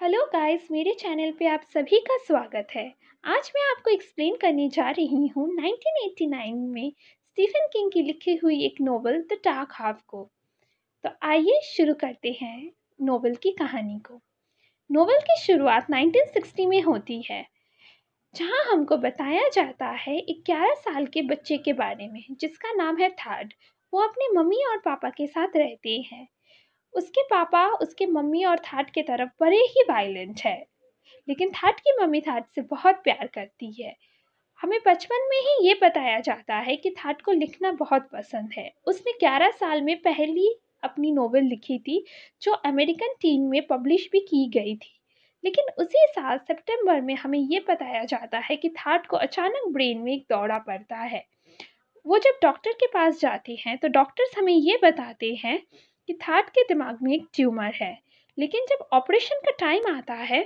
Hello guys, मेरे channel पे आप सभी का स्वागत है। आज मैं आपको एक्सप्लेन करने जा रही हूँ 1989 में स्टीफन किंग की लिखी हुई एक नोवेल द डार्क हाफ को। तो आइए शुरू करते हैं नोवेल की कहानी को। नोवेल की शुरुआत 1960 में होती है, जहाँ हमको बताया जाता है एक 11 साल के बच्चे के बारे में जिसका नाम है थर्ड। वो अपने मम्मी और पापा के साथ रहते हैं। उसके पापा उसके मम्मी और थर्ड के तरफ बड़े ही वायलेंट है, लेकिन थर्ड की मम्मी थर्ड से बहुत प्यार करती है। हमें बचपन में ही ये बताया जाता है कि थर्ड को लिखना बहुत पसंद है। उसने 11 साल में पहली अपनी नोवेल लिखी थी, जो अमेरिकन टीन में पब्लिश भी की गई थी। लेकिन उसी साल सितंबर में हमें ये बताया जाता है कि थर्ड को अचानक ब्रेन में एक दौरा पड़ता है। वो जब डॉक्टर के पास जाते हैं तो डॉक्टर्स हमें ये बताते हैं कि थर्ड के दिमाग में एक ट्यूमर है। लेकिन जब ऑपरेशन का टाइम आता है,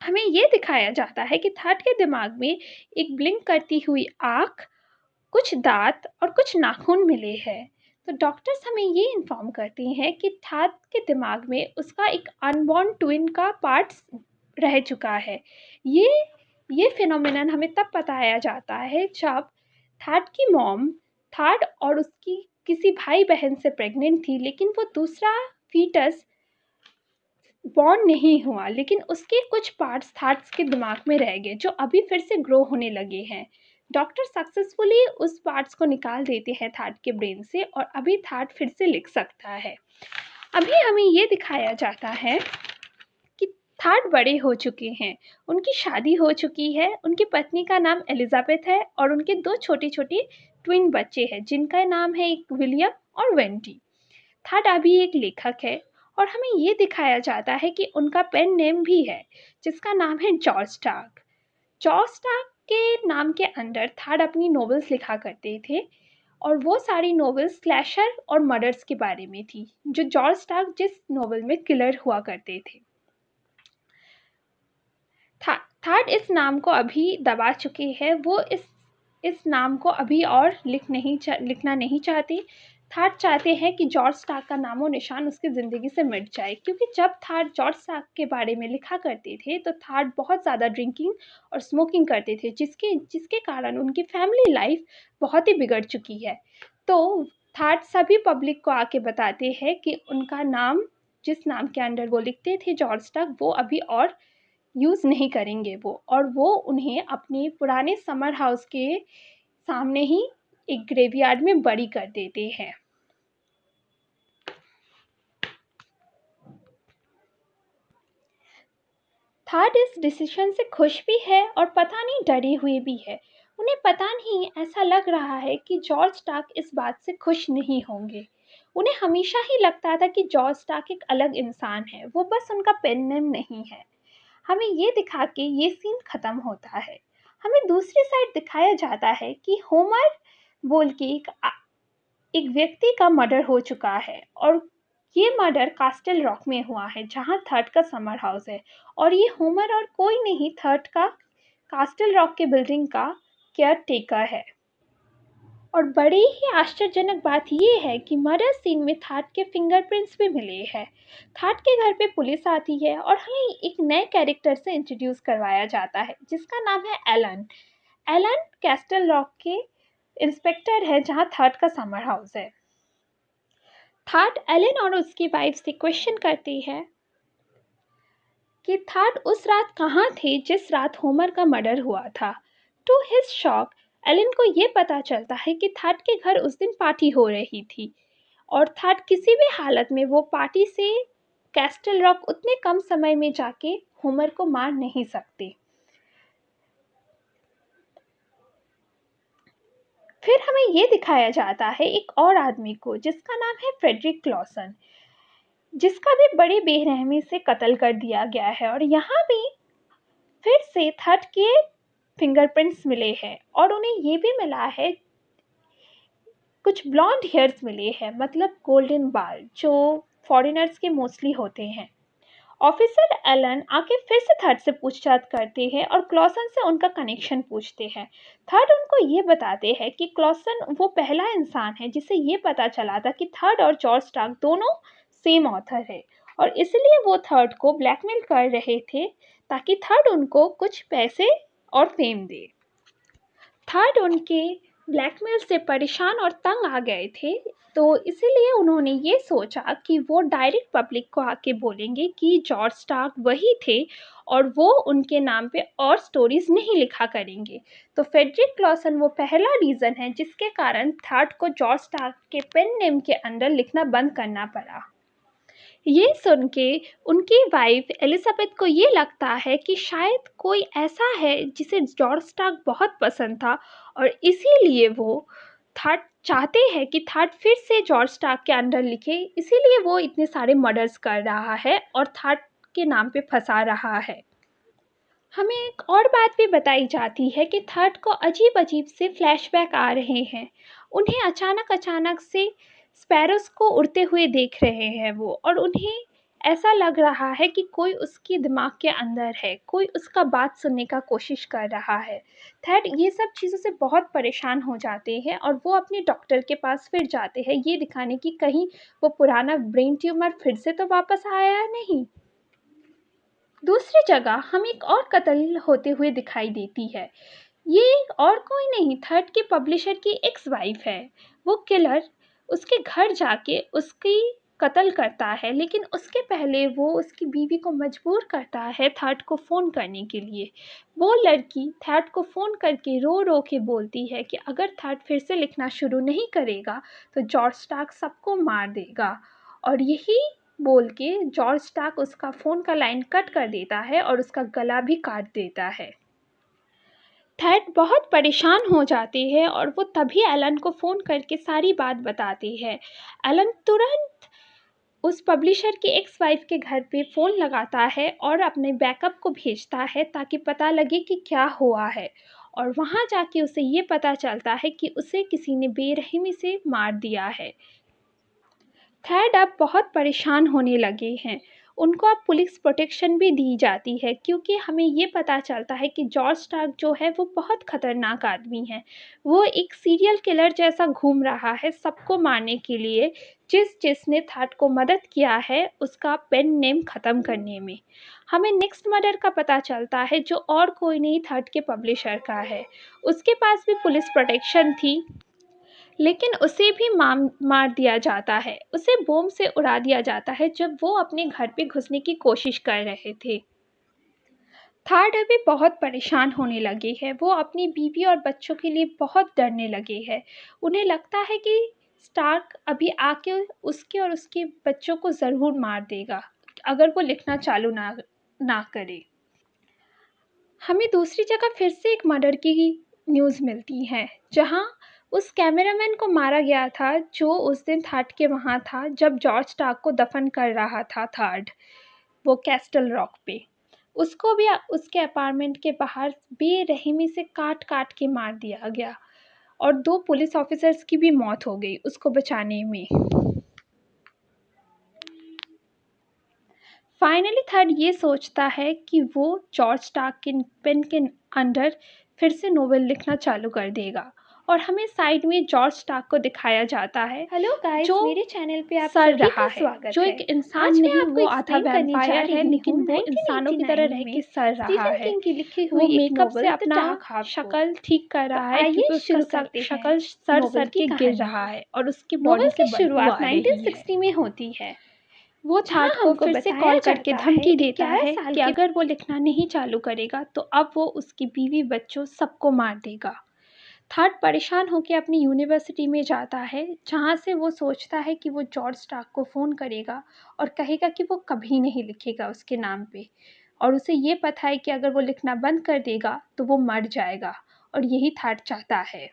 हमें ये दिखाया जाता है कि थर्ड के दिमाग में एक ब्लिंक करती हुई आँख, कुछ दाँत और कुछ नाखून मिले हैं। तो डॉक्टर्स हमें ये इन्फॉर्म करते हैं कि थर्ड के दिमाग में उसका एक अनबॉर्न ट्विन का पार्ट्स रह चुका है। ये फिनोमिनन हमें तब बताया जाता है जब थर्ड की मॉम थर्ड और उसकी किसी भाई बहन से प्रेग्नेंट थी, लेकिन वो दूसरा फीटस बॉर्न नहीं हुआ, लेकिन उसके कुछ पार्ट्स थर्ड्स के दिमाग में रह गए जो अभी फिर से ग्रो होने लगे हैं। डॉक्टर सक्सेसफुली उस पार्ट्स को निकाल देते हैं थर्ड के ब्रेन से और अभी थर्ड फिर से लिख सकता है। अभी हमें ये दिखाया जाता है कि थर्ड बड़े हो चुके हैं, उनकी शादी हो चुकी है, उनकी पत्नी का नाम एलिजाबेथ है और उनके दो छोटे छोटे ट्विन बच्चे हैं जिनका नाम है एक विलियम और वेंटी। थर्ड अभी एक लेखक है और हमें ये दिखाया जाता है कि उनका पेन नेम भी है जिसका नाम है जॉर्ज स्टार्क। जॉर्ज स्टार्क के नाम के अंडर थर्ड अपनी नॉवेल्स लिखा करते थे और वो सारी नॉवेल्स स्लैशर और मर्डर्स के बारे में थी, जो जॉर्ज स्टार्क जिस नॉवेल में किलर हुआ करते थे। थर्ड इस नाम को अभी दबा चुके हैं। वो इस नाम को अभी और लिखना नहीं चाहती। थर्ड चाहते हैं कि जॉर्ज स्टार्क का नामो निशान उसकी ज़िंदगी से मिट जाए, क्योंकि जब थर्ड जॉर्ज स्टार्क के बारे में लिखा करते थे तो थर्ड बहुत ज़्यादा ड्रिंकिंग और स्मोकिंग करते थे, जिसके जिसके कारण उनकी फैमिली लाइफ बहुत ही बिगड़ चुकी है। तो थर्ड सभी पब्लिक को आके बताते हैं कि उनका नाम, जिस नाम के अंडर वो लिखते थे जॉर्ज स्टार्क, वो अभी और यूज़ नहीं करेंगे वो, और वो उन्हें अपने पुराने समर हाउस के सामने ही एक ग्रेवयार्ड में बरी कर देते हैं। थर्ड इस डिसीजन से खुश भी है और पता नहीं डरे हुए भी है। उन्हें पता नहीं, ऐसा लग रहा है कि जॉर्ज स्टार्क इस बात से खुश नहीं होंगे। उन्हें हमेशा ही लगता था कि जॉर्ज स्टार्क एक अलग इंसान है, वो बस उनका पेन नेम नहीं है। हमें ये दिखा के ये सीन ख़त्म होता है। हमें दूसरी साइड दिखाया जाता है कि होमर बोल के एक व्यक्ति का मर्डर हो चुका है और ये मर्डर कास्टल रॉक में हुआ है, जहाँ थर्ड का समर हाउस है। और ये होमर और कोई नहीं, थर्ड का कास्टल रॉक के बिल्डिंग का केयर टेकर है। और बड़ी ही आश्चर्यजनक बात ये है कि मर्डर सीन में थर्ड के फिंगरप्रिंट्स भी मिले हैं। थर्ड के घर पे पुलिस आती है और हमें एक नए कैरेक्टर से इंट्रोड्यूस करवाया जाता है जिसका नाम है एलन। एलन कैस्टल रॉक के इंस्पेक्टर है, जहाँ थर्ड का समर हाउस है। थर्ड एलन और उसकी वाइफ से क्वेश्चन करती है कि थर्ड उस रात कहाँ थे जिस रात होमर का मर्डर हुआ था। टू हिज शॉक, एलन को ये पता चलता है कि थर्ड के घर उस दिन पार्टी हो रही थी और थर्ड किसी भी हालत में वो पार्टी से कैस्टल रॉक उतने कम समय में जाके होमर को मार नहीं सकते। फिर हमें ये दिखाया जाता है एक और आदमी को जिसका नाम है फ्रेडरिक क्लॉसन, जिसका भी बड़े बेरहमी से कत्ल कर दिया गया है। और यहाँ भी फिर से थर्ड के फिंगरप्रिंट्स मिले हैं और उन्हें ये भी मिला है, कुछ ब्लॉन्ड हेयर्स मिले हैं, मतलब गोल्डन बाल, जो फॉरेनर्स के मोस्टली होते हैं। ऑफिसर एलन आके फिर से थर्ड से पूछताछ करते हैं और क्लॉसन से उनका कनेक्शन पूछते हैं। थर्ड उनको ये बताते हैं कि क्लॉसन वो पहला इंसान है जिसे ये पता चला था कि थर्ड और जॉर्ज स्टार्क दोनों सेम ऑथर है और इसलिए वो थर्ड को ब्लैकमेल कर रहे थे ताकि थर्ड उनको कुछ पैसे और फेम दे। थर्ड उनके ब्लैकमेल से परेशान और तंग आ गए थे, तो इसीलिए उन्होंने ये सोचा कि वो डायरेक्ट पब्लिक को आके बोलेंगे कि जॉर्ज स्टार्क वही थे और वो उनके नाम पे और स्टोरीज नहीं लिखा करेंगे। तो फ्रेडरिक क्लॉसन वो पहला रीज़न है जिसके कारण थर्ड को जॉर्ज स्टार्क के पेन नेम के अंदर लिखना बंद करना पड़ा। ये सुन के उनकी वाइफ एलिजाबेथ को ये लगता है कि शायद कोई ऐसा है जिसे जॉर्ज स्टार्क बहुत पसंद था और इसीलिए वो थर्ड चाहते हैं कि थर्ड फिर से जॉर्ज स्टार्क के अंडर लिखे, इसीलिए वो इतने सारे मर्डर्स कर रहा है और थर्ड के नाम पे फंसा रहा है। हमें एक और बात भी बताई जाती है कि थर्ड को अजीब-अजीब से फ्लैशबैक आ रहे हैं। उन्हें अचानक-अचानक से स्पैरोज़ को उड़ते हुए देख रहे हैं वो, और उन्हें ऐसा लग रहा है कि कोई उसके दिमाग के अंदर है, कोई उसका बात सुनने का कोशिश कर रहा है। थर्ड ये सब चीज़ों से बहुत परेशान हो जाते हैं और वो अपने डॉक्टर के पास फिर जाते हैं ये दिखाने कि कहीं वो पुराना ब्रेन ट्यूमर फिर से तो वापस आया या नहीं। दूसरी जगह हमें एक और कत्ल होते हुए दिखाई देती है। ये और कोई नहीं, थर्ड के पब्लिशर की एक्स वाइफ है। वो किलर उसके घर जाके उसकी कत्ल करता है, लेकिन उसके पहले वो उसकी बीवी को मजबूर करता है थर्ड को फ़ोन करने के लिए। वो लड़की थर्ड को फ़ोन करके रो रो के बोलती है कि अगर थर्ड फिर से लिखना शुरू नहीं करेगा तो जॉर्ज स्टार्क सबको मार देगा, और यही बोल के जॉर्ज स्टार्क उसका फ़ोन का लाइन कट कर देता है और उसका गला भी काट देता है। थेड बहुत परेशान हो जाते हैं और वो तभी एलन को फ़ोन करके सारी बात बताते हैं। एलन तुरंत उस पब्लिशर की एक्स वाइफ के घर पे फ़ोन लगाता है और अपने बैकअप को भेजता है ताकि पता लगे कि क्या हुआ है, और वहाँ जाके उसे ये पता चलता है कि उसे किसी ने बेरहमी से मार दिया है। थैड अब बहुत परेशान होने लगे हैं। उनको अब पुलिस प्रोटेक्शन भी दी जाती है क्योंकि हमें ये पता चलता है कि जॉर्ज स्टार्क जो है वो बहुत ख़तरनाक आदमी है। वो एक सीरियल किलर जैसा घूम रहा है सबको मारने के लिए। जिसने थैड को मदद किया है उसका पेन नेम ख़त्म करने में। हमें नेक्स्ट मर्डर का पता चलता है जो और कोई नहीं थैड के पब्लिशर का है। उसके पास भी पुलिस प्रोटेक्शन थी, लेकिन उसे भी मार दिया जाता है। उसे बम से उड़ा दिया जाता है जब वो अपने घर पे घुसने की कोशिश कर रहे थे। थर्ड अभी बहुत परेशान होने लगे हैं। वो अपनी बीवी और बच्चों के लिए बहुत डरने लगे हैं। उन्हें लगता है कि स्टार्क अभी आके उसके और उसके बच्चों को ज़रूर मार देगा अगर वो लिखना चालू ना करे। हमें दूसरी जगह फिर से एक मर्डर की न्यूज़ मिलती है, जहाँ उस कैमरामैन को मारा गया था जो उस दिन थर्ड के वहाँ था जब जॉर्ज स्टार्क को दफन कर रहा था थर्ड, वो कैस्टल रॉक पे। उसको भी उसके अपार्टमेंट के बाहर बेरहमी से काट काट के मार दिया गया, और 2 पुलिस ऑफिसर्स की भी मौत हो गई उसको बचाने में। फाइनली थर्ड ये सोचता है कि वो जॉर्ज स्टार्क के पेन के अंडर फिर से नोवेल लिखना चालू कर देगा, और हमें साइड में जॉर्ज स्टार्क को दिखाया जाता है। हेलो गाइस, जो मेरे चैनल पे आप सर सभी रहा का है, स्वागत जो है। एक इंसान आज मैं नहीं, आपको वो आधा एक्सप्लेन करने जा वैम्पायर है, रही लेकिन हूँ वो इंसानों की तरह 1989 रह के में सर रहा स्टीफन है। किंग की लिखी वो हुई एक मेकअप से नोवेल द अपना डार्क हाफ को। शक्ल ठीक कर तो रहा है आइए क्योंकि उसका शुरू करते हैं शक्ल सर नोवेल सर की के गिर कहानी। रहा है और उसकी बॉडी नोवेल से की बदबू आ शुरुआत रही है। 1960 में होती है, वो जहां थर्ड को हमको फिर से बताया कॉल करके जाता है धमकी एक देता 11 है साल कि के अगर वो लिखना नहीं चालू करेगा तो अब वो उसकी बीवी बच्चों सबको मार देगा। थर्ड परेशान होकर अपनी यूनिवर्सिटी में जाता है, जहाँ से वो सोचता है कि वो जॉर्ज स्टार्क को फ़ोन करेगा और कहेगा कि वो कभी नहीं लिखेगा उसके नाम पे, और उसे ये पता है कि अगर वो लिखना बंद कर देगा तो वो मर जाएगा, और यही थर्ड चाहता है।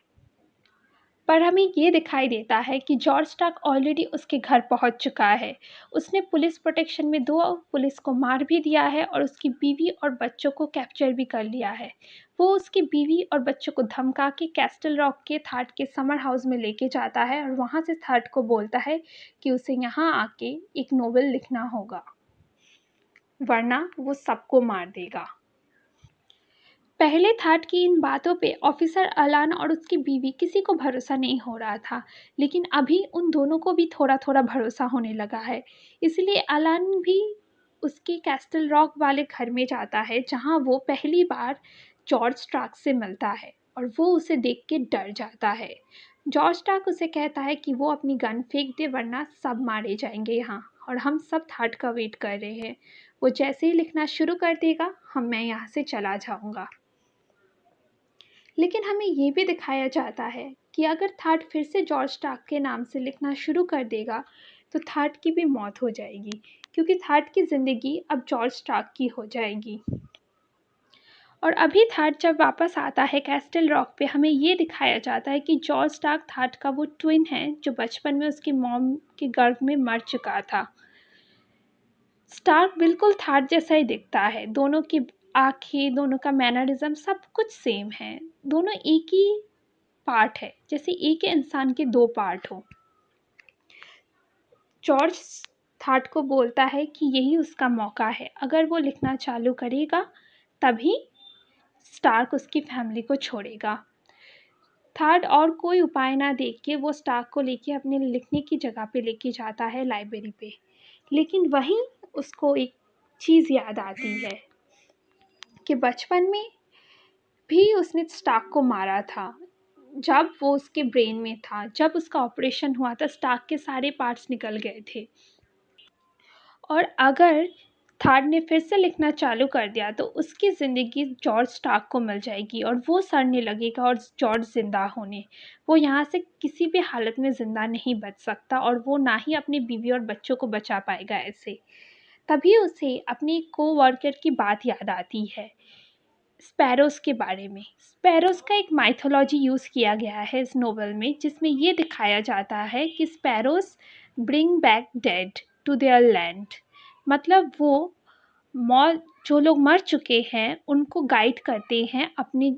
पर हमें ये दिखाई देता है कि जॉर्ज स्टार्क ऑलरेडी उसके घर पहुंच चुका है। उसने पुलिस प्रोटेक्शन में 2 पुलिस को मार भी दिया है और उसकी बीवी और बच्चों को कैप्चर भी कर लिया है। वो उसकी बीवी और बच्चों को धमका के कैस्टल रॉक के थर्ड के समर हाउस में लेके जाता है और वहाँ से थर्ड को बोलता है कि उसे यहाँ आके एक नोवेल लिखना होगा, वरना वो सबको मार देगा। पहले थाट की इन बातों पे ऑफिसर अलान और उसकी बीवी किसी को भरोसा नहीं हो रहा था, लेकिन अभी उन दोनों को भी थोड़ा थोड़ा भरोसा होने लगा है। इसलिए अलान भी उसके कैस्टल रॉक वाले घर में जाता है, जहाँ वो पहली बार जॉर्ज स्टार्क से मिलता है और वो उसे देख के डर जाता है। जॉर्ज स्टार्क उसे कहता है कि वो अपनी गन फेंक दे, वरना सब मारे जाएंगे यहाँ, और हम सब थाट का वेट कर रहे हैं। वो जैसे ही लिखना शुरू कर देगा, मैं यहाँ से चला जाऊँगा। लेकिन हमें ये भी दिखाया जाता है कि अगर थाट फिर से जॉर्ज स्टार्क के नाम से लिखना शुरू कर देगा तो थाट की भी मौत हो जाएगी, क्योंकि थाट की ज़िंदगी अब जॉर्ज स्टार्क की हो जाएगी। और अभी थाट जब वापस आता है कैस्टल रॉक पे, हमें ये दिखाया जाता है कि जॉर्ज स्टार्क थाट का वो ट्विन है जो बचपन में उसकी मॉम के गर्भ में मर चुका था। स्टार्क बिल्कुल थाट जैसा ही दिखता है, दोनों की आँखें, दोनों का मैनरिज्म सब कुछ सेम है। दोनों एक ही पार्ट है, जैसे एक ही इंसान के दो पार्ट हो। जॉर्ज थाट को बोलता है कि यही उसका मौका है, अगर वो लिखना चालू करेगा तभी स्टार्क उसकी फैमिली को छोड़ेगा। थाट और कोई उपाय ना देख के वो स्टार्क को लेके अपने लिखने की जगह पे लेके जाता है, लाइब्रेरी पे। लेकिन वहीं उसको एक चीज़ याद आती है कि बचपन में भी उसने स्टार्क को मारा था। जब वो उसके ब्रेन में था, जब उसका ऑपरेशन हुआ था, स्टार्क के सारे पार्ट्स निकल गए थे। और अगर थाट ने फिर से लिखना चालू कर दिया तो उसकी ज़िंदगी जॉर्ज स्टार्क को मिल जाएगी और वो सड़ने लगेगा और जॉर्ज ज़िंदा होने। वो यहाँ से किसी भी हालत में ज़िंदा नहीं बच सकता और वो ना ही अपनी बीवी और बच्चों को बचा पाएगा ऐसे। तभी उसे अपनी कोवर्कर की बात याद आती है, स्पैरोज़ के बारे में। स्पैरोज़ का एक माइथोलॉजी यूज़ किया गया है इस नोवेल में, जिसमें ये दिखाया जाता है कि sparrows bring back dead to their land. मतलब वो जो लोग मर चुके हैं उनको गाइड करते हैं अपनी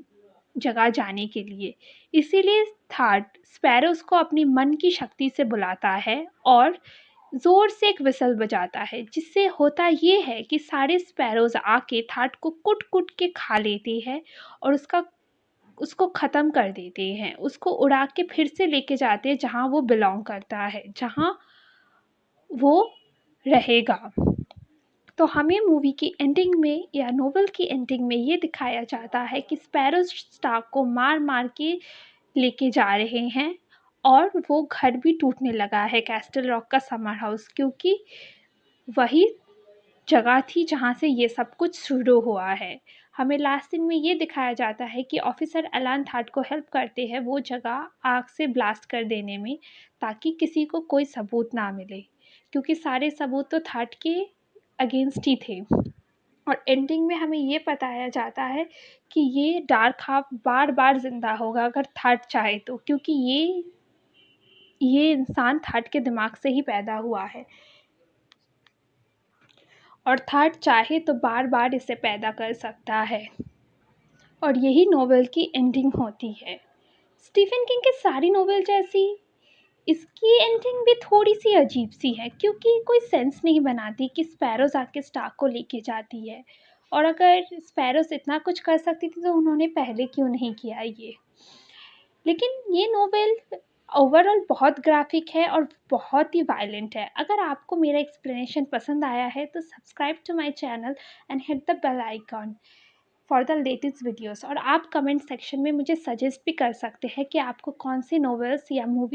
जगह जाने के लिए। इसीलिए थाट स्पैरोज़ को अपनी मन की शक्ति से बुलाता है और ज़ोर से एक विसल बजाता है, जिससे होता ये है कि सारे स्पैरोज़ आके थाट को कुट-कुट के खा लेते हैं और उसको ख़त्म कर देते हैं। उसको उड़ा के फिर से लेके जाते हैं जहाँ वो बिलॉन्ग करता है, जहाँ वो रहेगा। तो हमें मूवी की एंडिंग में या नोवेल की एंडिंग में ये दिखाया जाता है कि स्पैरोज़ स्टार्क को मार-मार के लेके जा रहे हैं और वो घर भी टूटने लगा है, कैस्टल रॉक का समर हाउस, क्योंकि वही जगह थी जहाँ से ये सब कुछ शुरू हुआ है। हमें लास्ट सीन में ये दिखाया जाता है कि ऑफिसर अलान थाट को हेल्प करते हैं वो जगह आग से ब्लास्ट कर देने में, ताकि किसी को कोई सबूत ना मिले, क्योंकि सारे सबूत तो थाट के अगेंस्ट ही थे। और एंडिंग में हमें ये बताया जाता है कि ये डार्क हाफ बार बार ज़िंदा होगा अगर थाट चाहे तो, क्योंकि ये इंसान थाट के दिमाग से ही पैदा हुआ है और थाट चाहे तो बार बार इसे पैदा कर सकता है। और यही नोवेल की एंडिंग होती है। स्टीफन किंग की सारी नोवेल जैसी इसकी एंडिंग भी थोड़ी सी अजीब सी है, क्योंकि कोई सेंस नहीं बनाती कि स्पैरोज़ आके स्टार्क को लेके जाती है, और अगर स्पैरोज़ इतना कुछ कर सकती थी तो उन्होंने पहले क्यों नहीं किया ये। लेकिन ये नोवेल ओवरऑल बहुत ग्राफिक है और बहुत ही वायलेंट है। अगर आपको मेरा एक्सप्लेनेशन पसंद आया है तो subscribe to my channel and hit the bell icon for the latest videos. और आप कमेंट सेक्शन में मुझे सजेस्ट भी कर सकते हैं कि आपको कौन सी नोवेल्स या मूवी